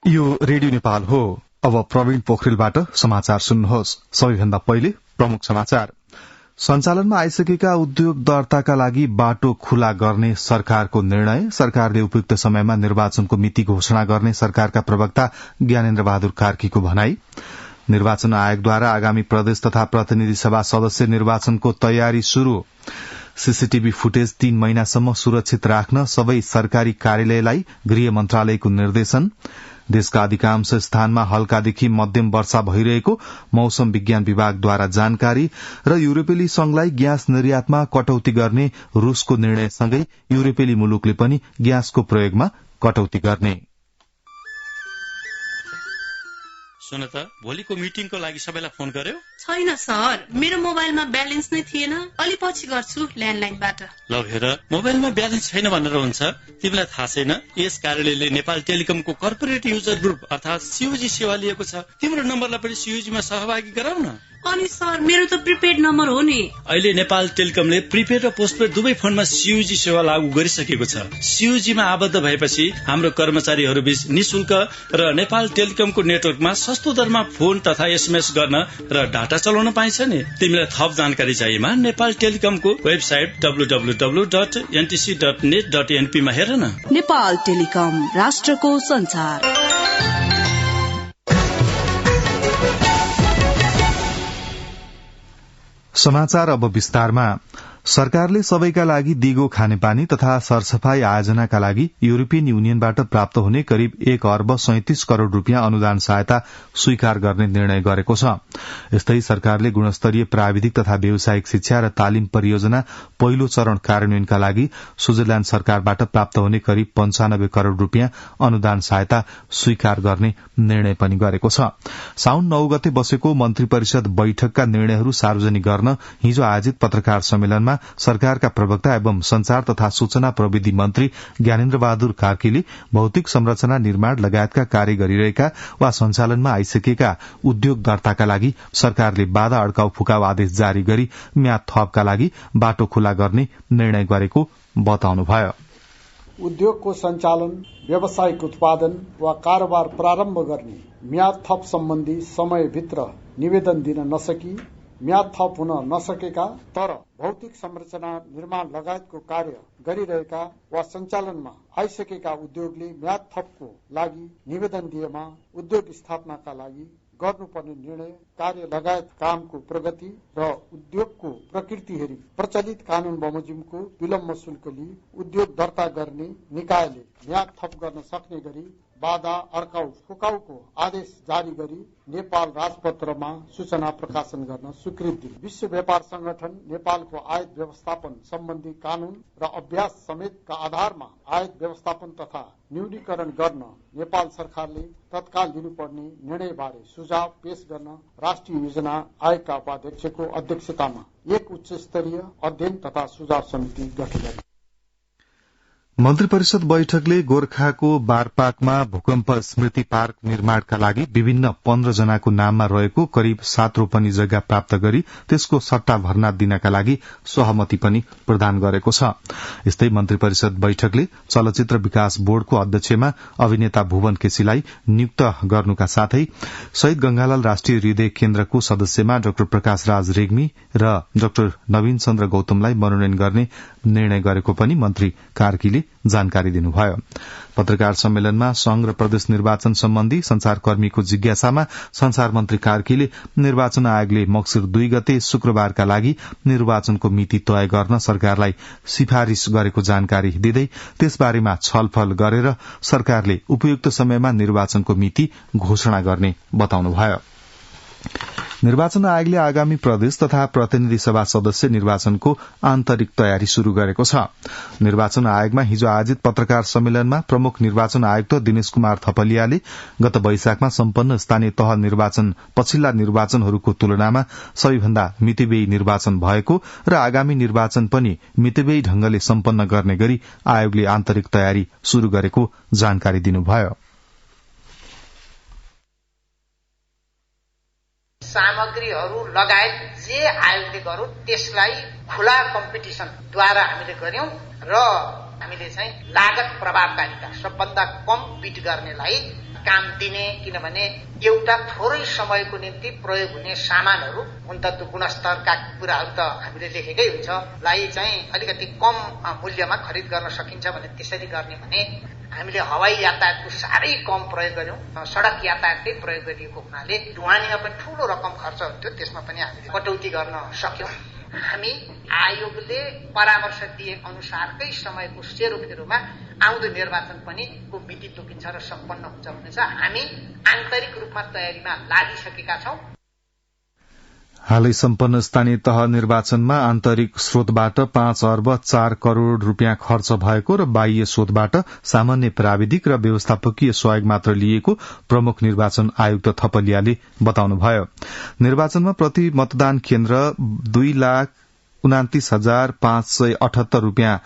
यो रेडियो नेपाल हो। अब प्रवीण पोखरेलबाट समाचार सुन्नुहोस्। सबैभन्दा पहिले प्रमुख समाचार। सञ्चालनमा आइसकेका उद्योग दर्ताका लागि बाटो खुला गर्ने सरकारको निर्णय। सरकारले उपयुक्त समयमा निर्वाचनको मिति घोषणा गर्ने सरकारका प्रवक्ता ज्ञानेन्द्र बहादुर कार्कीको भनाई। निर्वाचन आयोगद्वारा आगामी प्रदेश तथा प्रतिनिधि सभा सदस्य निर्वाचनको तयारी शुरू। सीसीटीभी फुटेज 3 महिनासम्म सुरक्षित राख्न सबै सरकारी कार्यालयलाई गृह मन्त्रालयको निर्देशन। देशका अधिकांश स्थानमा हल्कादेखि मध्यम वर्षा भइरहेको मौसम विज्ञान विभागद्वारा जानकारी। र युरोपेली संघलाई ग्यास निर्यातमा कटौती गर्ने रूसको निर्णयसँगै युरोपेली मुलुकले पनि ग्यासको प्रयोगमा कटौती गर्ने। सुन त, भोलिको मिटिङको लागि सबैलाई फोन गर्यो? छैन सर, मेरो मोबाइलमा ब्यालेन्स नै थिएन। अलि पछि गर्छु ल्यान्डलाइनबाट। ल हेर, मोबाइलमा ब्यालेन्स छैन भनेर हुन्छ? तिमीलाई थाहा छैन यस कार्यालयले नेपाल टेलिकमको कर्पोरेट युजर ग्रुप अर्थात सीओजी सेवा लिएको छ। तिम्रो नम्बरलाई पनि सीओजीमा सहभागी गराउ न। अनि सर, मेरो त प्रिपेड नम्बर हो नि। अहिले नेपाल टेलिकमले प्रिपेड र पोस्टपेड दुवै फोनमा सीओजी सेवा लागू गरिसकेको छ। सीओजीमा आबद्ध भएपछि हाम्रो कर्मचारीहरू बीच निशुल्क र नेपाल टेलिकमको नेटवर्कमा सस्तो दरमा फोन तथा एसएमएस गर्न र डाटा चलाउन पाइन्छ नि। तिमीलाई थप जानकारी चाहिएमा नेपाल टेलिकमको वेबसाइट www.ntc.net.np मा हेर न। नेपाल टेलिकम, राष्ट्रको संचार। समाचार अब विस्तारमा। सरकारले सबैका लागि दिगो खानेपानी तथा सरसफाई आयोजनाका लागि युरोपियन युनियनबाट प्राप्त हुने करिब 1 अर्ब 37 करोड़ रूपियाँ अनुदान सहायता स्वीकार गर्ने निर्णय गरेको छ। यस्तै सरकारले गुणस्तरीय प्राविधिक तथा व्यावसायिक शिक्षा र तालिम परियोजना पहिलो चरण कार्यान्वयनका लागि स्विजरल्याण्ड सरकारबाट प्राप्त हुने करिब 95 करोड़ रूपियाँ अनुदान सहायता स्वीकार गर्ने निर्णय पनि गरेको छ। साउन 9 गते बसेको मन्त्री परिषद बैठकका निर्णयहरू सार्वजनिक गर्न हिजो आयोजित पत्रकार सम्मेलनमा सरकारका प्रवक्ता एवं संचार तथा सूचना प्रविधि मन्त्री ज्ञानेन्द्र बहादुर कार्कीले भौतिक संरचना निर्माण लगायतका कार्य गरिरहेका वा सञ्चालनमा आइसकेका उद्योग दर्ताका लागि सरकारले बाधा अड्काउ फुकाउ आदेश जारी गरी म्याद थपका लागि बाटो खुला गर्ने निर्णय गरेको बताउनुभयो। उद्योगको सञ्चालन, व्यावसायिक उत्पादन वा कारोबार प्रारम्भ गर्ने म्याद थप सम्बन्धी समयभित्र निवेदन दिन नसकी म्याद थप हुन नसकेका तर भौतिक संरचना निर्माण लगायतको कार्य गरिरहेका वा सञ्चालनमा आइसकेका उद्योगले म्याद थपको लागि निवेदन दिएमा उद्योग स्थापनाका लागि गर्नुपर्ने निर्णय, कार्य लगायत कामको प्रगति र उद्योगको प्रकृति हेरी प्रचलित कानून बमोजिमको विलम्ब शुल्क लिई उद्योग दर्ता गर्ने निकायले म्याद थप गर्न सक्ने गरी बाधा अड्काउ फुकाउको आदेश जारी गरी नेपाल राजपत्रमा सूचना प्रकाशन गर्न स्वीकृति दिए। विश्व व्यापार संगठन नेपालको आयात व्यवस्थापन सम्बन्धी कानून र अभ्यास समेतका आधारमा आयात व्यवस्थापन तथा न्यूनीकरण गर्न नेपाल सरकारले तत्काल लिनुपर्ने निर्णयबारे सुझाव पेश गर्न राष्ट्रिय योजना आयोगका उपाध्यक्षको अध्यक्षतामा एक उच्च स्तरीय अध्ययन तथा सुझाव समिति गठन गरियो। मन्त्री परिषद बैठकले गोर्खाको बारपाकमा भूकम्प स्मृति पार्क निर्माणका लागि विभिन्न 15 जनाको नाममा रहेको करिब 7 रोपनी जग्गा प्राप्त गरी त्यसको सट्टा भर्ना दिनका लागि सहमति पनि प्रदान गरेको छ। यस्तै मन्त्री परिषद बैठकले चलचित्र विकास बोर्डको अध्यक्षमा अभिनेता भुवन केसीलाई नियुक्त गर्नुका साथै शहीद गंगालाल राष्ट्रिय हृदय केन्द्रको सदस्यमा डाक्टर प्रकाश राज रेग्मी र डाक्टर नवीन चन्द्र गौतमलाई मनोनयन गर्ने निर्णय गरेको पनि मन्त्री कार्कीले जानकारी दिनुभयो। पत्रकार सम्मेलनमा संघ र प्रदेश निर्वाचन सम्बन्धी संचारकर्मीको जिज्ञासामा संचार मन्त्री कार्कीले निर्वाचन आयोगले मक्सिर 2 गते शुक्रबारका लागि निर्वाचनको मिति तय गर्न सरकारलाई सिफारिश गरेको जानकारी दिँदै त्यसबारेमा छलफल गरेर सरकारले उपयुक्त समयमा निर्वाचनको मिति घोषणा गर्ने बताउनुभयो। निर्वाचन आयोगले आगामी प्रदेश तथा प्रतिनिधि सभा सदस्य निर्वाचनको आन्तरिक तयारी शुरू गरेको छ। निर्वाचन आयोगमा हिजो आयोजित पत्रकार सम्मेलनमा प्रमुख निर्वाचन आयुक्त दिनेश कुमार थपलियाले गत वैशाखमा सम्पन्न स्थानीय तह निर्वाचन पछिल्ला निर्वाचनहरूको तुलनामा सबैभन्दा मितव्ययी निर्वाचन भएको र आगामी निर्वाचन पनि मितव्ययी ढंगले सम्पन्न गर्ने गरी आयोगले आन्तरिक तयारी शुरू गरेको जानकारी दिनुभयो। सामग्रीहरू लगायत जे आयोगले गर्यो त्यसलाई खुला कम्पिटिसनद्वारा हामीले गर्यौं र हामीले चाहिँ लागत प्रभावकारिता सबभन्दा कम बिट गर्नेलाई काम दिने, किनभने एउटा थोरै समयको निम्ति प्रयोग हुने सामानहरू हुन त त्यो गुणस्तरका कुराहरू त हामीले लेखेकै हुन्छ लाई चाहिँ अलिकति कम मूल्यमा खरिद गर्न सकिन्छ भने त्यसरी गर्ने भने हामीले हवाई यातायातको साह्रै कम प्रयोग गर्यौं, सड़क यातायातकै प्रयोग गरिएको हुनाले ढुवानीमा पनि ठूलो रकम खर्च हुन्थ्यो, त्यसमा पनि हामीले कटौती गर्न सक्यौं। हामी आयोगले परामर्श दिए अनुसारकै समयको सेरोफेरोमा आउँदो निर्वाचन पनि को मिति तोकिन्छ र सम्पन्न हुन्छ भन्ने छ। हामी आन्तरिक रूपमा तयारीमा लागिसकेका छौं। हालै सम्पन्न स्थानीय तह निर्वाचनमा आन्तरिक स्रोतबाट 5 अर्ब 4 करोड़ रूपियाँ खर्च भएको र बाह्य स्रोतबाट सामान्य प्राविधिक र व्यवस्थापकीय सहयोग मात्र लिएको प्रमुख निर्वाचन आयुक्त थपलियाले बताउनुभयो। निर्वाचनमा प्रति मतदान केन्द्र 2,29,578 रूपियाँ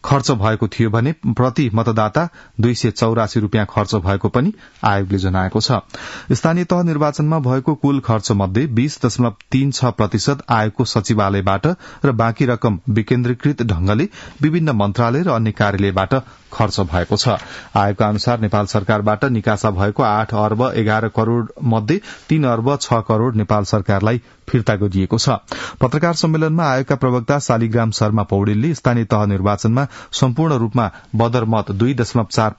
खर्च भएको थियो भने प्रति मतदाता 284 रूपियाँ खर्च भएको पनि आयोगले जनाएको छ। स्थानीय तह निर्वाचनमा भएको कुल खर्च मध्ये 20.36% आयोगको सचिवालयबाट र बाँकी रकम विकेन्द्रीकृत ढंगले विभिन्न मन्त्रालय र अन्य कार्यालयबाट खर्च भएको छ। आयोगका अनुसार नेपाल सरकारबाट निकासा भएको 8 अर्ब 11 करोड़ मध्ये 3 अर्ब 6 करोड़ नेपाल सरकारलाई फिर्ता गरिएको छ। पत्रकार सम्मेलनमा आयोगका प्रवक्ता शालिग्राम शर्मा पौडेलले स्थानीय तह निर्वाचनमा सम्पूर्ण रूपमा बदरमत 2.4%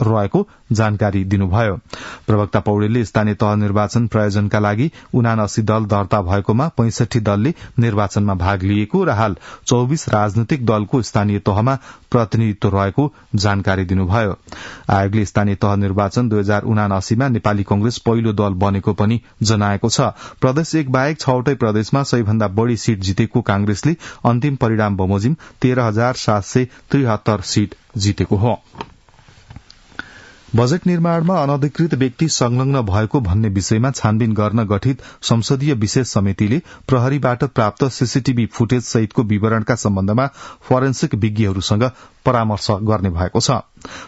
रहेको जानकारी दिनुभयो। प्रवक्ता पौडेलले स्थानीय तह निर्वाचन प्रयोजनका लागि 79 दल दर्ता भएकोमा 65 दलले निर्वाचनमा भाग लिएको र हाल 24 राजनैतिक दलको स्थानीय तहमा प्रतिनिधित्व रहेको जानकारी दिनुभयो। आयोगले स्थानीय तह निर्वाचन 2079 मा नेपाली कांग्रेस पहिलो दल बनेको पनि जनाएको छ। प्रदेश 1 बाहेक 6 वटै प्रदेशमा सबैभन्दा बढ़ी सीट जितेको कांग्रेसले अन्तिम परिणाम बमोजिम 13,773 सीट जितेको हो। बजेट निर्माणमा अनधिकृत व्यक्ति संलग्न भएको भन्ने विषयमा छानबिन गर्न गठित संसदीय विशेष समितिले प्रहरीबाट प्राप्त सीसीटीभी फुटेज सहितको विवरणका सम्बन्धमा फोरेन्सिक विज्ञहरूसँग परामर्श गर्ने भएको छ।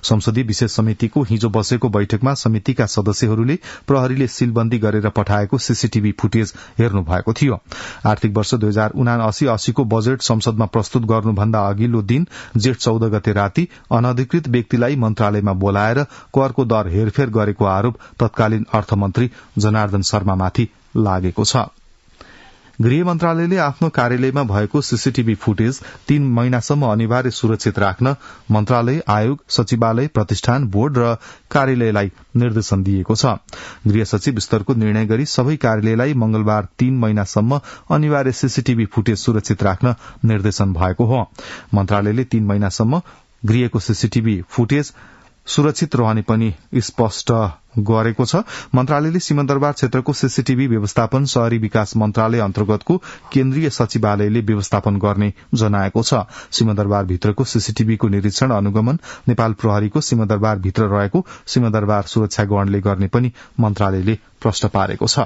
संसदीय विशेष समितिको हिजो बसेको बैठकमा समितिका सदस्यहरूले प्रहरीले सीलबन्दी गरेर पठाएको सीसीटीभी फुटेज हेर्नु भएको थियो। आर्थिक वर्ष 2079-80 को बजेट संसदमा प्रस्तुत गर्नुभन्दा अघिल्लो दिन जेठ 14 गते राति अनधिकृत व्यक्तिलाई मन्त्रालयमा बोलाएर करको दर हेरफेर गरेको आरोप तत्कालीन अर्थमन्त्री जनार्दन शर्मामाथि लागेको छ। गृह मन्त्रालयले आफ्नो कार्यालयमा भएको सीसीटीभी फुटेज 3 महिनासम्म अनिवार्य सुरक्षित राख्न मन्त्रालय, आयोग, सचिवालय, प्रतिष्ठान, बोर्ड र कार्यालयलाई निर्देशन दिएको छ। गृह सचिव स्तरको निर्णय गरी सबै कार्यालयलाई मंगलबार 3 महिनासम्म अनिवार्य सीसीटीभी फुटेज सुरक्षित राख्न निर्देशन भएको हो। मन्त्रालयले 3 महिनासम्म गृहको सीसीटीभी फुटेज सुरक्षित रहने पनि स्पष्ट गरेको छ। मन्त्रालयले सिंहदरबार क्षेत्रको सीसीटीभी व्यवस्थापन शहरी विकास मन्त्रालय अन्तर्गतको केन्द्रीय सचिवालयले व्यवस्थापन गर्ने जनाएको छ। सिंहदरबार भित्रको सीसीटीभीको निरीक्षण अनुगमन नेपाल प्रहरीको सिंहदरबार भित्र रहेको सिंहदरबार सुरक्षा गणले गर्ने पनि मन्त्रालयले प्रश्न पारेको छ।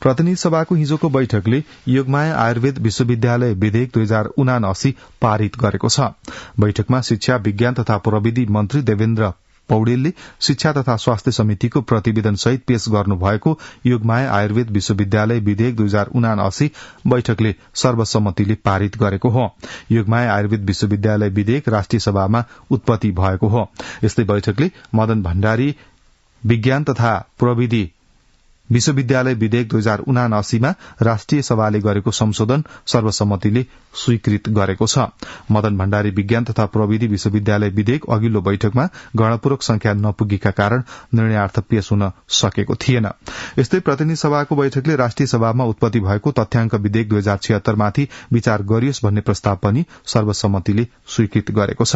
प्रतिनिधि सभाको हिजोको बैठकले योगमाया आयुर्वेद विश्वविद्यालय विधेयक 2079 पारित गरेको छ। बैठकमा शिक्षा, विज्ञान तथा प्रविधि मन्त्री देवेन्द्र पौडेलले शिक्षा तथा स्वास्थ्य समितिको प्रतिवेदन सहित पेश गर्नुभएको योगमाया आयुर्वेद विश्वविद्यालय विधेयक 2079 बैठकले सर्वसम्मतिले पारित गरेको हो। योगमाया आयुर्वेद विश्वविद्यालय विधेयक राष्ट्रिय सभामा उत्पत्ति भएको हो। यस्तै बैठकले मदन भण्डारी विज्ञान तथा प्रविधि विश्वविद्यालय विधेयक 2079 मा राष्ट्रिय सभाले गरेको संशोधन सर्वसम्मतिले स्वीकृत गरेको छ। मदन भण्डारी विज्ञान तथा प्रविधि विश्वविद्यालय विधेयक अघिल्लो बैठकमा गणपूरक संख्या नपुगेका कारण निर्णयार्थ पेश हुन सकेको थिएन। यस्तै प्रतिनिधि सभाको बैठकले राष्ट्रिय सभामा उत्पत्ति भएको तथ्याङ्क विधेयक 2076 माथि विचार गरियोस् भन्ने प्रस्ताव पनि सर्वसम्मतिले स्वीकृत गरेको छ।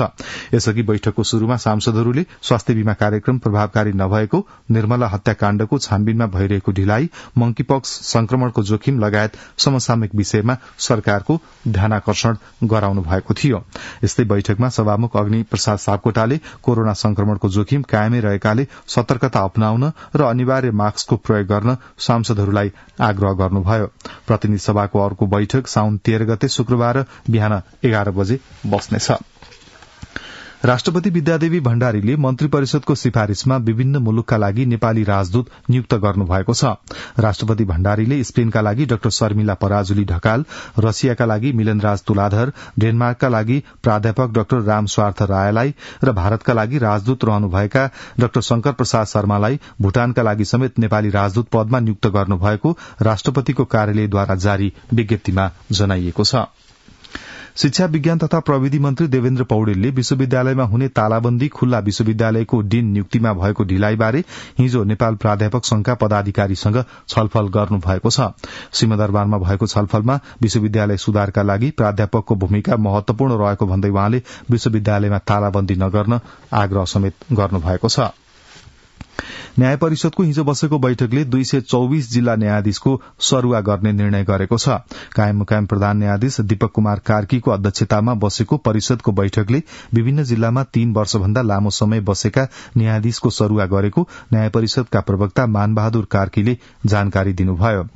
यसअघि बैठकको शुरूमा सांसदहरूले स्वास्थ्य बीमा कार्यक्रम प्रभावकारी नभएको, निर्मला हत्याकाण्डको छानबिनमा भइरहेको ढिलाई, मंकीपक्स संक्रमणको जोखिम लगायत समसामयिक विषयमा सरकारको ध्यानाकर्षण गराउनु भएको थियो। यस्तै बैठकमा सभामुख अग्नि प्रसाद सापकोटाले कोरोना संक्रमणको जोखिम कायमै रहेकाले सतर्कता अपनाउन र अनिवार्य मास्कको प्रयोग गर्न सांसदहरूलाई आग्रह गर्नुभयो। प्रतिनिधि सभाको अर्को बैठक साउन 13 गते शुक्रबार बिहान 11 बजे बस्नेछ। राष्ट्रपति विद्यादेवी भण्डारीले मन्त्री परिषदको सिफारिशमा विभिन्न मुलुकका लागि नेपाली राजदूत नियुक्त गर्नुभएको छ। राष्ट्रपति भण्डारीले स्पेनका लागि डाक्टर शर्मिला पराजुली ढकाल, रसियाका लागि मिलनराज तुलाधर, डेनमार्कका लागि प्राध्यापक डाक्टर रामस्वार्थ रायलाई र भारतका लागि राजदूत रहनुभएका डाक्टर शंकर प्रसाद शर्मालाई भूटानका लागि समेत नेपाली राजदूत पदमा नियुक्त गर्नुभएको राष्ट्रपतिको कार्यालयद्वारा जारी विज्ञप्तिमा जनाइएको छ। शिक्षा विज्ञान तथा प्रविधि मन्त्री देवेन्द्र पौडेलले विश्वविद्यालयमा हुने तालाबन्दी खुल्ला विश्वविद्यालयको डीन नियुक्तिमा भएको ढिलाइबारे हिजो नेपाल प्राध्यापक संघका पदाधिकारीसँग छलफल गर्नुभएको छ। सिंहदरबारमा भएको छलफलमा विश्वविद्यालय सुधारका लागि प्राध्यापकको भूमिका महत्वपूर्ण रहेको भन्दै उहाँले विश्वविद्यालयमा तालाबन्दी नगर्न आग्रह समेत गर्नुभएको छ। न्याय परिषदको हिजो बसेको बैठकले 224 जिल्ला न्यायाधीशको सरूवा गर्ने निर्णय गरेको छ। कायम मुकायम प्रधान न्यायाधीश दीपक कुमार कार्कीको अध्यक्षतामा बसेको परिषदको बैठकले विभिन्न जिल्लामा 3 वर्षभन्दा लामो समय बसेका न्यायाधीशको सरूवा गरेको न्याय परिषदका प्रवक्ता मानबहादुर कार्कीले जानकारी दिनुभयो।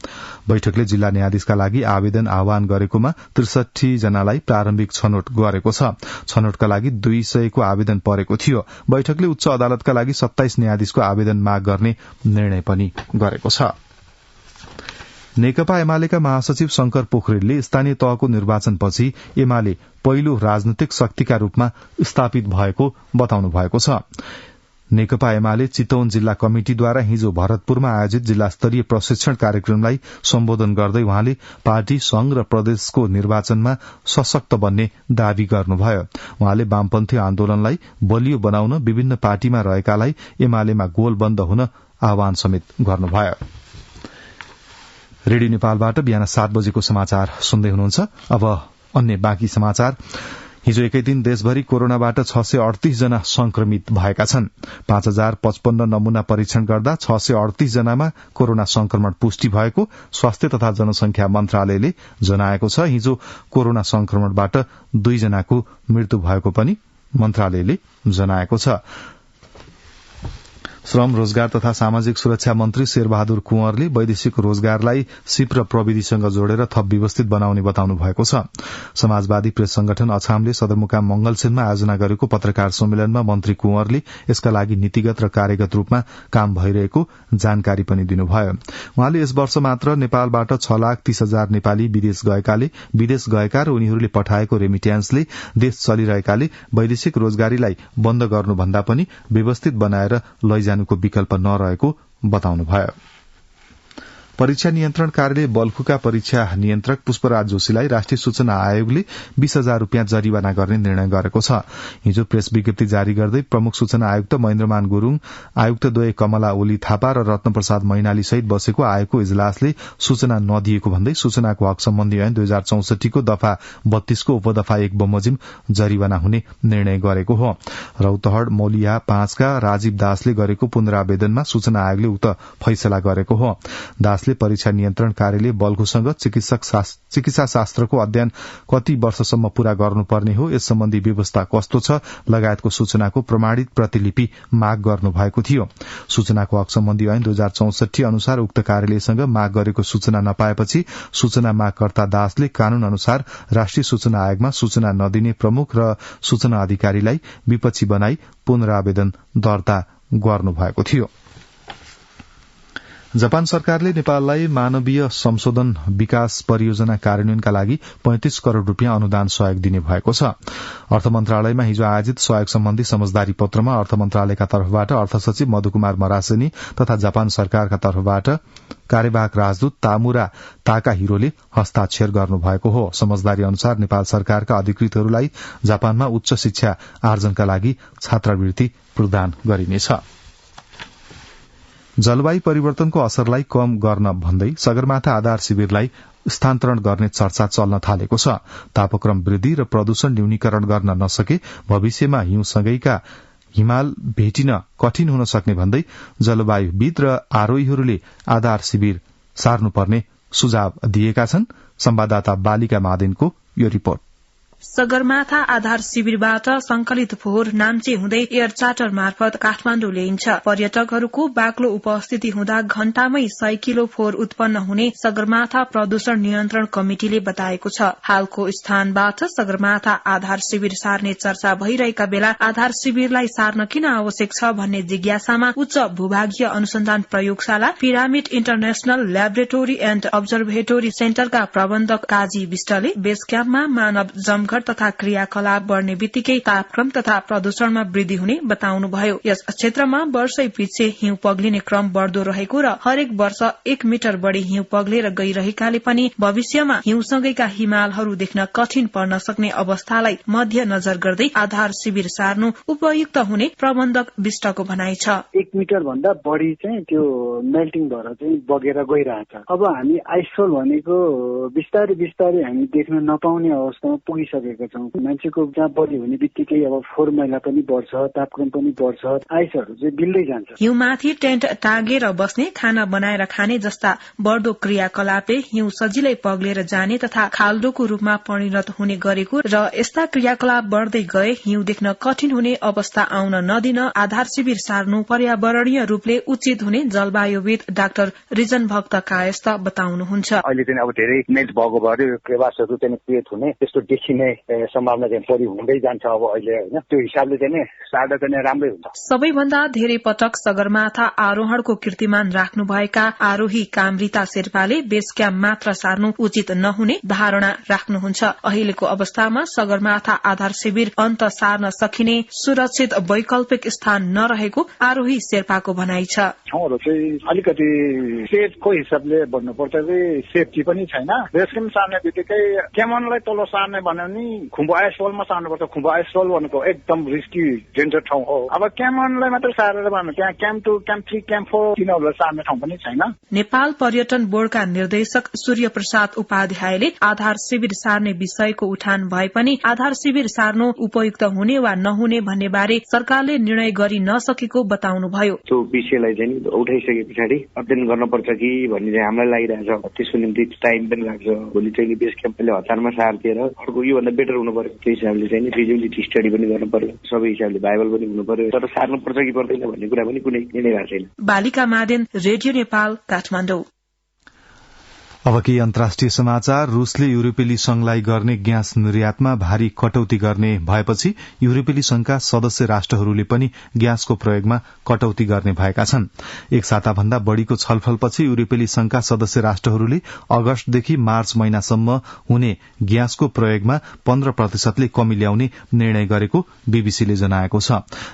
बैठकले जिल्ला न्यायाधीशका लागि आवेदन आह्वान गरेकोमा 63 जनालाई प्रारम्भिक छनौट गरेको छ। छनौटका लागि 200 को आवेदन परेको थियो। बैठकले उच्च अदालतका लागि 27 न्यायाधीशको आवेदन माग गर्ने निर्णय पनि गरेको छ। नेकपा एमालेका महासचिव शंकर पोखरेलले स्थानीय तहको निर्वाचनपछि एमाले पहिलो राजनैतिक शक्तिका रूपमा स्थापित भएको बताउनु भएको छ। नेकपा एमाले चितवन जिल्ला कमिटिद्वारा हिजो भरतपुरमा आयोजित जिल्ला स्तरीय प्रशिक्षण कार्यक्रमलाई सम्बोधन गर्दै उहाँले पार्टी संघ र प्रदेशको निर्वाचनमा सशक्त बन्ने दावी गर्नुभयो। उहाँले वामपन्थी आन्दोलनलाई बलियो बनाउन विभिन्न पार्टीमा रहेकालाई एमालेमा गोलबन्द हुन आह्वान समेत गर्नुभयो। रेडियो नेपालबाट बिहान 7 बजेको समाचार सुन्दै हुनुहुन्छ। अब अन्य बाँकी समाचार। हिजो एकै दिन देशभरि कोरोनाबाट 638 जना संक्रमित भएका छन्। 5055 नमूना परीक्षण गर्दा 638 जनामा कोरोना संक्रमण पुष्टि भएको स्वास्थ्य तथा जनसंख्या मन्त्रालयले जनाएको छ। हिजो कोरोना संक्रमणबाट 2 जनाको मृत्यु भएको पनि मन्त्रालयले जनाएको छ। श्रम रोजगार तथा सामाजिक सुरक्षा मन्त्री शेरबहादुर कुँवरले वैदेशिक रोजगारलाई सिप र प्रविधिसँग जोडेर थप व्यवस्थित बनाउने बताउनु भएको छ। समाजवादी प्रेस संगठन अछामले सदरमुकाम मंगलसेनमा आयोजना गरेको पत्रकार सम्मेलनमा मन्त्री कुँवरले यसका लागि नीतिगत र कार्यगत रूपमा काम भइरहेको जानकारी पनि दिनुभयो। उहाँले यस वर्ष मात्र नेपालबाट 6,30,000 नेपाली विदेश गएकाले, विदेश गएका र उनीहरूले पठाएको रेमिट्यान्सले देश चलिरहेकाले वैदेशिक रोजगारीलाई बन्द गर्नुभन्दा पनि व्यवस्थित बनाएर लैजानुको विकल्प नरहेको बताउनुभयो। परीक्षा नियन्त्रण कार्यालय बल्खुका परीक्षा नियन्त्रक पुष्पराज जोशीलाई राष्ट्रिय सूचना आयोगले 20,000 रूपियाँ जरिवाना गर्ने निर्णय गरेको छ। हिजो प्रेस विज्ञप्ति जारी गर्दै प्रमुख सूचना आयुक्त महेन्द्रमान गुरूङ, आयुक्त द्वय कमला ओली थापा र रत्नप्रसाद मैनाली सहित बसेको आयोगको इजलासले सूचना नदिएको भन्दै सूचनाको हक सम्बन्धी ऐन 2064 को दफा 32 को उपदफा 1 बमोजिम जरिवाना हुने निर्णय गरेको हो। रौतहट मौलिया 5 का राजीव दासले गरेको पुनरावेदनमा सूचना आयोगले उक्त फैसला गरेको हो। दासले परीक्षा नियन्त्रण कार्यालय बल्खुसँग चिकित्सा शास्त्रको अध्ययन कति वर्षसम्म पूरा गर्नुपर्ने हो, यस सम्बन्धी व्यवस्था कस्तो छ लगायतको सूचनाको प्रमाणित प्रतिलिपि माग गर्नु भएको थियो। सूचनाको हक सम्बन्धी ऐन 2064 अनुसार उक्त कार्यालयसँग माग गरेको सूचना नपाएपछि सूचना मागकर्ता दासले कानून अनुसार राष्ट्रिय सूचना आयोगमा सूचना नदिने प्रमुख र सूचना अधिकारीलाई विपक्षी बनाई पुनरावेदन दर्ता गर्नुभएको थियो। जापान सरकारले नेपाललाई मानवीय संशोधन विकास परियोजना कार्यान्वयनका लागि 35 करोड़ रूपियाँ अनुदान सहयोग दिने भएको छ। अर्थ मन्त्रालयमा हिजो आयोजित सहयोग सम्बन्धी समझदारी पत्रमा अर्थ मन्त्रालयका तर्फबाट अर्थ सचिव मधुकुमार मरासेनी तथा जापान सरकारका तर्फबाट कार्यवाहक राजदूत तामुरा ताकाहिरोले हस्ताक्षर गर्नुभएको हो। समझदारी अनुसार नेपाल सरकारका अधिकृतहरूलाई जापानमा उच्च शिक्षा आर्जनका लागि छात्रवृत्ति प्रदान गरिनेछ। जलवायु परिवर्तनको असरलाई कम गर्न भन्दै सगरमाथा आधार शिविरलाई स्थानान्तरण गर्ने चर्चा चल्न थालेको छ। तापक्रम वृद्धि र प्रदूषण न्यूनीकरण गर्न नसके भविष्यमा हिउँसँगैका हिमाल भेटिन कठिन हुन सक्ने भन्दै जलवायुविद र आरोहीहरूले आधार शिविर सार्नुपर्ने सुझाव दिएका छन्। संवाददाता बालिका मादेनको यो रिपोर्ट। सगरमाथा आधार शिविरबाट संकलित फोहोर नाम्चे हुँदै एयर चार्टर मार्फत काठमाडौँ ल्याइन्छ। पर्यटकहरूको बाक्लो उपस्थिति हुँदा घण्टामै 100 किलो फोहोर उत्पन्न हुने सगरमाथा प्रदूषण नियन्त्रण कमिटिले बताएको छ। हालको स्थानबाट सगरमाथा आधार शिविर सार्ने चर्चा भइरहेका बेला आधार शिविरलाई सार्न किन आवश्यक छ भन्ने जिज्ञासामा उच्च भूभागीय अनुसन्धान प्रयोगशाला पिरामिड इन्टरनेशनल ल्याबोरेटोरी एण्ड अब्जर्भेटोरी सेन्टरका प्रबन्धक काजी विष्टले बेस क्याम्पमा मानव जमघट तथा क्रियाकलाप बढ़ने बित्तिकै तापक्रम तथा प्रदूषणमा वृद्धि हुने बताउनुभयो। यस क्षेत्रमा वर्षै पछि हिउँ पग्लिने क्रम बढ़दो रहेको र हरेक वर्ष 1 मिटर बढ़ी हिउँ पग्लेर गइरहेकाले पनि भविष्यमा हिउँसँगैका हिमालहरू देख्न कठिन पर्न सक्ने अवस्थालाई मध्यनजर गर्दै आधार शिविर सार्नु उपयुक्त हुने प्रबन्धक विष्टको भनाइ छ। 1 मिटर भन्दा बढ़ी चाहिँ त्यो मेल्टिङ भएर चाहिँ बगेर गइरहेछ। अब हामी आइसफल भनेको बिस्तारै बिस्तारै हामी देख्न नपाउने अवस्थामा पुगिसकेका छौँ। मान्छेको जहाँ बढी हुने बित्तिकै अब फोहोर मैला पनि बढ्छ, तापक्रम पनि बढ्छ, आइसहरू चाहिँ बिल्दै जान्छ। हिउँमाथि टेन्ट टाँगेर बस्ने, खाना बनाएर खाने जस्ता बढ्दो क्रियाकलापले हिउँ सजिलै पग्लेर जाने तथा खाल्डोको रूपमा परिणत हुने गरेको र यस्ता क्रियाकलाप बढ़दै गए हिउँ देख्न कठिन हुने अवस्था आउन नदिन आधार शिविर सार्नु पर्यावरणीय रूपले उचित हुने जलवायुविद डाक्टर रिजन भक्त कायस्थ बताउनुहुन्छ। अहिले चाहिँ अब धेरै मेल्ट भएको भएर क्रेवासहरू चाहिँ क्रिएट हुने त्यस्तो देखिने सम्भावना चाहिँ बढी हुँदै जान्छ अब अहिले हैन। त्यो हिसाबले चाहिँ सार्दा चाहिँ राम्रै हुन्छ। सबैभन्दा धेरै पटक सगरमाथा आरोहणको कीर्तिमान राख्नु भएका आरोही कामरिता शेर्पाले बेस क्याम्प मात्र सार्नु उचित नहुने धारणा राख्नुहुन्छ। अहिलेको अवस्थामा सगरमाथा आधार शिविर अन्त सार्न सकिने सुरक्षित वैकल्पिक स्थान नरहेको आरोही शेर्पाको भनाइ छ। ठाउँहरु चाहिँ अलिकति सेफको हिसाबले भन्नुपर्छ कि सेफ्टी पनि छैन। बेस क्याम्प सार्ने बित्तिकै क्यामनलाई तल सार्ने भन्यो नि खुम्बु आइसफलमा सार्नुपर्छ। खुम्बु आइसफल भनेको एकदम रिस्की डेन्जर ठाउँ हो। अब क्यामनलाई मात्र सारेर भन्नु त्यहाँ क्याम्प 2, क्याम्प 3, क्याम्प 4 तिनीहरूलाई सार्ने ठाउँ पनि छैन। नेपाल पर्यटन बोर्डका निर्देशक सूर्य प्रसाद उपाध्यायले आधार शिविर सार्ने विषयको उठान भए पनि आधार शिविर सार्नु उपयुक्त हुने वा नहुने भन्ने बारे सरकारले निर्णय गरि नसकेको बताउनुभयो। त्यो विषयलाई चाहिँ उठाइसके पछाडि अध्ययन गर्नुपर्छ कि भन्ने चाहिँ हामीलाई लागिरहेछ। त्यसको निम्ति टाइम पनि लाग्छ। भोलि चाहिँ बेस क्याम्पले हतारमा सार्दिएर अर्को योभन्दा बेटर हुनु पर्यो। त्यो हिसाबले चाहिँ फिजिबिलिटी स्टडी पनि गर्नु पर्यो। सबै हिसाबले भाइबल पनि हुनु पर्यो। तर सार्नुपर्छ कि पर्दैन भन्ने कुरा पनि कुनै निर्णय भएको छैन। बालिका मादेन, रेडियो नेपाल, काठमाडौँ। अब के अन्तर्राष्ट्रिय समाचार। रूसले युरोपेली संघलाई गर्ने ग्यास निर्यातमा भारी कटौती गर्ने भएपछि युरोपेली संघका सदस्य राष्ट्रहरूले पनि ग्यासको प्रयोगमा कटौती गर्ने भएका छन्। एक साताभन्दा बढ़ीको छलफलपछि युरोपेली संघका सदस्य राष्ट्रहरूले अगस्तदेखि मार्च महिनासम्म हुने ग्यासको प्रयोगमा 15% कमी ल्याउने निर्णय गरेको बीबीसीले जनाएको छ।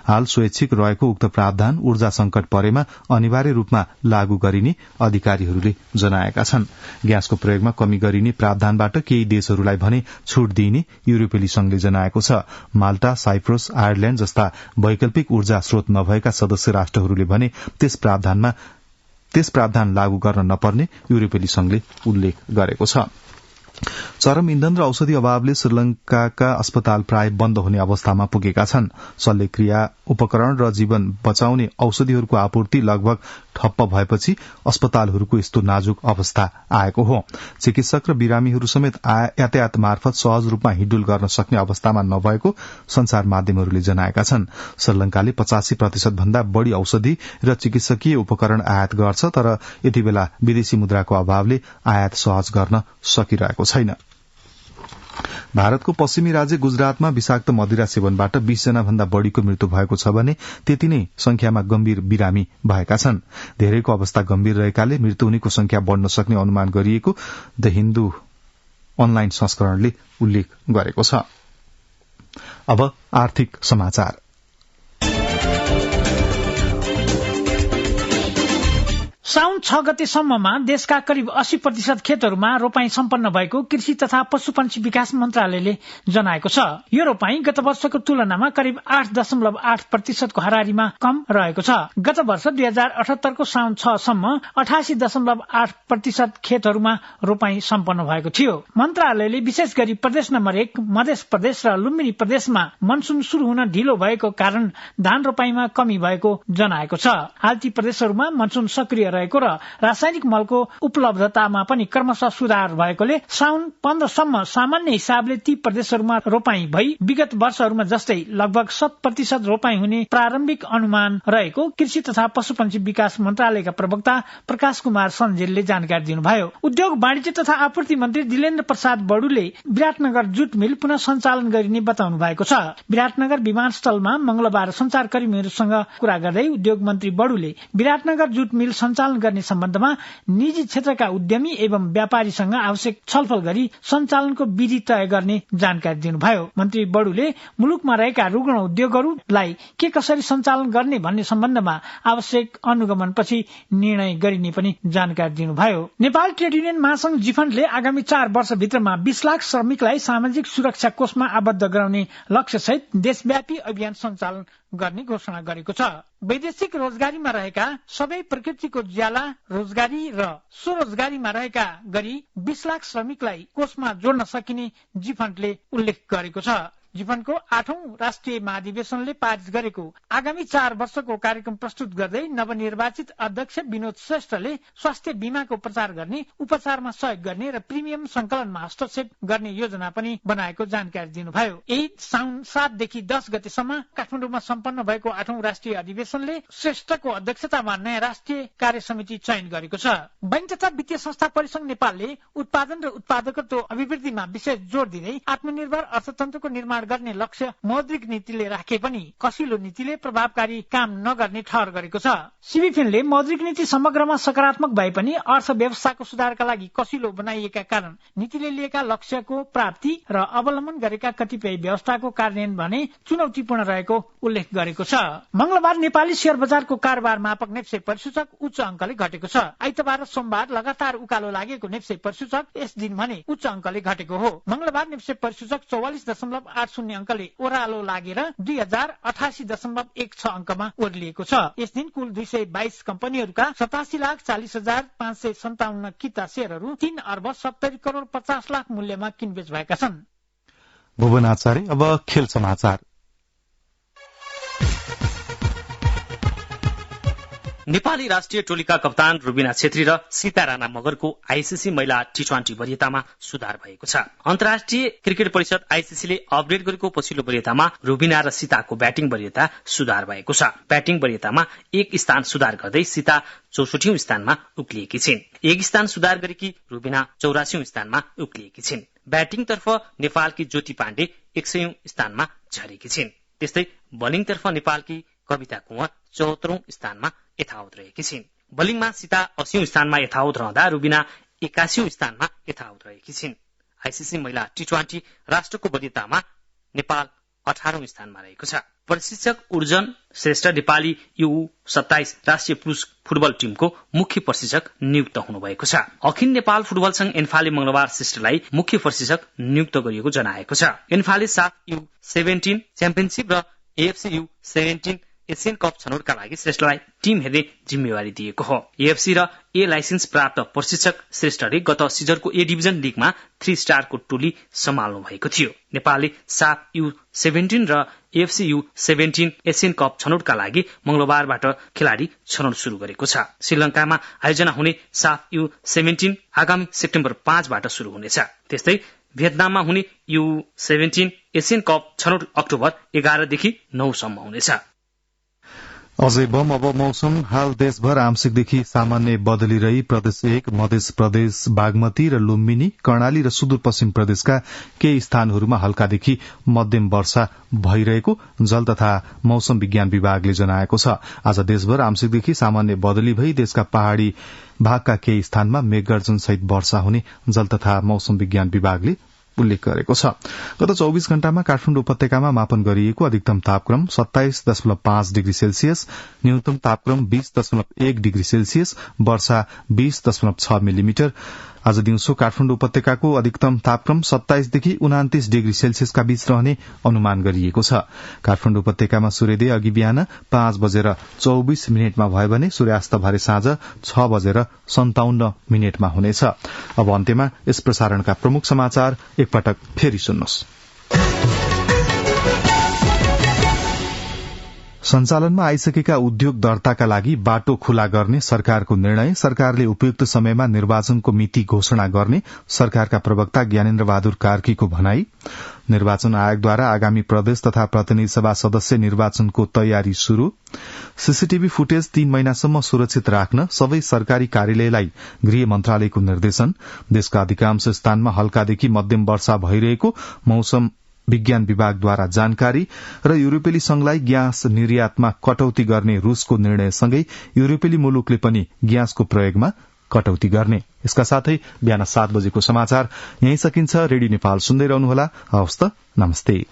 हाल स्वैच्छिक रहेको उक्त प्रावधान ऊर्जा संकट परेमा अनिवार्य रूपमा लागू गरिने अधिकारीहरूले जनाएका छन्। ग्यासको प्रयोगमा कमी गरिने प्रावधानबाट केही देशहरूलाई भने छूट दिइने युरोपेली संघले जनाएको छ। माल्टा, साइप्रस, आयरल्याण्ड जस्ता वैकल्पिक ऊर्जा स्रोत नभएका सदस्य राष्ट्रहरूले भने त्यस प्रावधान लागू गर्न नपर्ने युरोपेली संघले उल्लेख गरेको छ। चरम इन्धन र औषधि अभावले श्रीलंकाका अस्पताल प्राय बन्द हुने अवस्थामा पुगेका छन्। शल्यक्रिया उपकरण र जीवन बचाउने औषधिहरूको आपूर्ति लगभग ठप्प भएपछि अस्पतालहरूको यस्तो नाजुक अवस्था आएको हो। चिकित्सक र बिरामीहरू समेत यातायात मार्फत सहज रूपमा हिडुल गर्न सक्ने अवस्थामा नभएको संचार माध्यमहरूले जनाएका छन्। श्रीलंकाले 85% भन्दा बढ़ी औषधि र चिकित्सकीय उपकरण आयात गर्छ, तर यति बेला विदेशी मुद्राको अभावले आयात सहज गर्न सकिरहेको छैन। भारतको पश्चिमी राज्य गुजरातमा विषाक्त मदिरा सेवनबाट 20 जना भन्दा बढ़ीको मृत्यु भएको छ भने त्यति नै संख्यामा गम्भीर बिरामी भएका छन्। धेरैको अवस्था गम्भीर रहेकाले मृत्यु हुनेको संख्या बढ़न सक्ने अनुमान गरिएको द हिन्दू अनलाइन संस्करणले उल्लेख गरेको छ। अब आर्थिक समाचार। साउन 6 गतेसम्ममा देशका करिब 80% खेतहरूमा रोपाई सम्पन्न भएको कृषि तथा पशुपन्छी विकास मन्त्रालयले जनाएको छ। यो रोपाई गत वर्षको तुलनामा करिब 8.8% को हाराहारीमा कम रहेको छ। गत वर्ष 2078 को साउन 6 सम्म 88.8% खेतहरूमा रोपाई सम्पन्न भएको थियो। मन्त्रालयले विशेष गरी प्रदेश नम्बर 1, मध्य प्रदेश र लुम्बिनी प्रदेशमा मनसुन शुरू हुन ढिलो भएको कारण धान रोपाईमा कमी भएको जनाएको छ। हाल ती प्रदेशहरूमा मनसुन सक्रिय रहेको र र रासायनिक मलको उपलब्धतामा पनि क्रमशः सुधार भएकोले साउन 15 सम्म सामान्य हिसाबले ती प्रदेशहरूमा रोपाई भई विगत वर्षहरूमा जस्तै लगभग 100% रोपाई हुने प्रारम्भिक अनुमान रहेको कृषि तथा पशुपन्छी विकास मन्त्रालयका प्रवक्ता प्रकाश कुमार सञ्जेलले जानकारी दिनुभयो। उद्योग वाणिज्य तथा आपूर्ति मन्त्री दिलेन्द्र प्रसाद बडुले विराटनगर जुट मिल पुनः सञ्चालन गरिने बताउनु भएको छ। विराटनगर विमानस्थलमा मंगलबार संचारकर्मीहरूसँग कुरा गर्दै उद्योग मन्त्री बडुले विराटनगर जुट मिल सञ्चालन गर्ने सम्बन्धमा निजी क्षेत्रका उद्यमी एवं व्यापारीसँग आवश्यक छलफल गरी सञ्चालनको विधि तय गर्ने जानकारी दिनुभयो। मन्त्री बडुले मुलुकमा रहेका रुग्ण उद्योगहरूलाई के कसरी सञ्चालन गर्ने भन्ने सम्बन्धमा आवश्यक अनुगमनपछि निर्णय गरिने पनि जानकारी दिनुभयो। नेपाल ट्रेड युनियन महासंघ जिफन्डले आगामी 4 वर्षभित्रमा 20 लाख श्रमिकलाई सामाजिक सुरक्षा कोषमा आबद्ध गराउने लक्ष्य सहित देशव्यापी अभियान सञ्चालन गर्ने घोषणा गरेको छ। वैदेशिक रोजगारीमा रहेका सबै प्रकृतिको ज्याला रोजगारी र स्वरोजगारीमा रहेका गरी 20 लाख श्रमिकलाई कोषमा जोड्न सकिने जिफन्डले उल्लेख गरेको छ। जिफन्डको 8औं राष्ट्रिय महाधिवेशनले पारित गरेको आगामी 4 वर्षको कार्यक्रम प्रस्तुत गर्दै नवनिर्वाचित अध्यक्ष विनोद श्रेष्ठले स्वास्थ्य बीमाको प्रचार गर्ने, उपचारमा सहयोग गर्ने र प्रिमियम संकलनमा हस्तक्षेप गर्ने योजना पनि बनाएको जानकारी दिनुभयो। यही साउन 7 देखि 10 गतेसम्म काठमाडौँमा सम्पन्न भएको 8औं राष्ट्रिय अधिवेशनले श्रेष्ठको अध्यक्षतामा नयाँ राष्ट्रिय कार्य समिति चयन गरेको छ। बैंक तथा वित्तीय संस्था परिसंघ नेपालले उत्पादन र उत्पादकत्व अभिवृद्धिमा विशेष जोड़ दिँदै आत्मनिर्भर अर्थतन्त्रको निर्माण गर्ने लक्ष्य मौद्रिक नीतिले राखे पनि कसिलो नीतिले प्रभावकारी काम नगर्ने ठहर गरेको छ। सिबिफिनले मौद्रिक नीति समग्रमा सकारात्मक भए पनि अर्थव्यवस्थाको सुधारका लागि कसिलो बनाइएका कारण नीतिले लिएका लक्ष्यको प्राप्ति र अवलम्बन गरेका कतिपय व्यवस्थाको कार्यान्वयन भने चुनौतीपूर्ण रहेको उल्लेख गरेको छ। मंगलबार नेपाली शेयर बजारको कारोबार मापक नेप्से परिसूचक उच्च अंकले घटेको छ। आइतबार र सोमबार लगातार उकालो लागेको नेप्से परिसूचक यस दिन भने उच्च अंकले घटेको हो। मंगलबार नेप्से परिसूचक 44.80 अंकले ओह्रालो लागेर 2088.16 अंकमा ओर्लिएको छ। यस दिन कुल 222 कम्पनीहरूका 87,40,557 किता शेयरहरू 3,70,70,50,00,000 मूल्यमा किनबेच भएका छन्। भुवन आचार्य। अब खेल समाचार। नेपाली राष्ट्रिय टोलीका कप्तान रुबिना छेत्री र सीता राणा मगरको आईसीसी महिला टी20 वरियतामा सुधार भएको छ। अन्तर्राष्ट्रिय क्रिकेट परिषद आईसीसीले अपडेट गरेको पछिल्लो वरियतामा रुबिना र सीताको ब्याटिङ वरियता सुधार भएको छ। ब्याटिङ वरियतामा 1 स्थान सुधार गर्दै सीता 64औं स्थानमा उक्लिएकी छिन्। 1 स्थान सुधार गरेकी रुबिना 84औं स्थानमा उक्लिएकी छिन्। ब्याटिङतर्फ नेपालकी ज्योति पाण्डे 100औं स्थानमा झरेकी छिन्। त्यस्तै बलिङतर्फ नेपालकी कविता कुँवर 74औं स्थानमा यथावत रहेकी छिन्। बलिङमा सीता 80औं स्थानमा यथावत रहँदा रुबिना 81औं स्थानमा यथावत रहेकी छिन्। आईसीसी महिला टी20 राष्ट्रको वरियतामा नेपाल 18औं स्थानमा रहेको छ। प्रशिक्षक उर्जन श्रेष्ठ नेपाली U27 राष्ट्रिय पुरुष फुटबल टिमको मुख्य प्रशिक्षक नियुक्त हुनुभएको छ। अखिल नेपाल फुटबल संघ एन्फाले मंगलबार श्रेष्ठलाई मुख्य प्रशिक्षक नियुक्त गरिएको जनाएको छ। एन्फाले साफ U17 च्याम्पियनशिप र AFC U17 एशियन कप छनौटका लागि श्रेष्ठलाई टिम हेर्ने जिम्मेवारी दिएको हो। एएफसी र ए लाइसेन्स प्राप्त प्रशिक्षक श्रेष्ठले गत सिजनको ए डिभिजन लीगमा 3 स्टारको टोली सम्हाल्नु भएको थियो। नेपालले साफ U17 र एएफसी U17 एशियन कप छनौटका लागि मंगलबारबाट खेलाडी छनौट शुरू गरेको छ। श्रीलंकामा आयोजना हुने साफ U17 आगामी सेप्टेम्बर 5 बाट शुरू हुनेछ। त्यस्तै भियतनाममा हुने U17 एशियन कप छनौट अक्टोबर 11 देखि 9 सम्म हुनेछ। अझै बम अब मौसम। हाल देशभर आंशिकदेखि सामान्य बदली रही प्रदेश 1 मध्य प्रदेश बागमती र लुम्बिनी कर्णाली र सुदूरपश्चिम प्रदेशका केही स्थानहरूमा हल्कादेखि मध्यम वर्षा भइरहेको जल तथा मौसम विज्ञान विभागले जनाएको छ। आज देशभर आंशिकदेखि सामान्य बदली भई देशका पहाड़ी भागका केही स्थानमा मेघगर्जन सहित वर्षा हुने जल तथा मौसम विज्ञान विभागले उल्लेख गरेको छ। गत 24 घण्टामा काठमाडौँ उपत्यकामा मापन गरिएको अधिकतम तापक्रम 27.5 डिग्री सेल्सियस, न्यूनतम तापक्रम 20.1 डिग्री सेल्सियस, वर्षा 20.6 मिलिमिटर। आज दिउँसो काठमाडौँ उपत्यकाको अधिकतम तापक्रम 27 देखि 29 डिग्री सेल्सियसका बीच रहने अनुमान गरिएको छ। काठमाडौँ उपत्यकामा सूर्योदय अघि बिहान 5:24 भयो भने सूर्यास्त भरे साँझ 6:57 हुनेछ। अब अन्त्यमा यस प्रसारणका प्रमुख समाचार एकपटक फेरि सुन्नुहोस्। सञ्चालनमा आइसकेका उद्योग दर्ताका लागि बाटो खुला गर्ने सरकारको निर्णय। सरकारले उपयुक्त समयमा निर्वाचनको मिति घोषणा गर्ने सरकारका प्रवक्ता ज्ञानेन्द्र बहादुर कार्कीको भनाई। निर्वाचन आयोगद्वारा आगामी प्रदेश तथा प्रतिनिधि सभा सदस्य निर्वाचनको तयारी शुरू। सीसीटीभी फुटेज 3 महिनासम्म सुरक्षित राख्न सबै सरकारी कार्यालयलाई गृह मन्त्रालयको निर्देशन। देशका अधिकांश स्थानमा हल्कादेखि मध्यम वर्षा भइरहेको मौसम विज्ञान विभागद्वारा जानकारी। र युरोपेली संघलाई ग्यास निर्यातमा कटौती गर्ने रूसको निर्णयसँगै युरोपेली मुलुकले पनि ग्यासको प्रयोगमा कटौती गर्ने। यसका साथै बिहान 7 बजेको समाचार यही सकिन्छ। रेडियो नेपाल सुन्दै रहनुहोला। हवस् त, नमस्ते।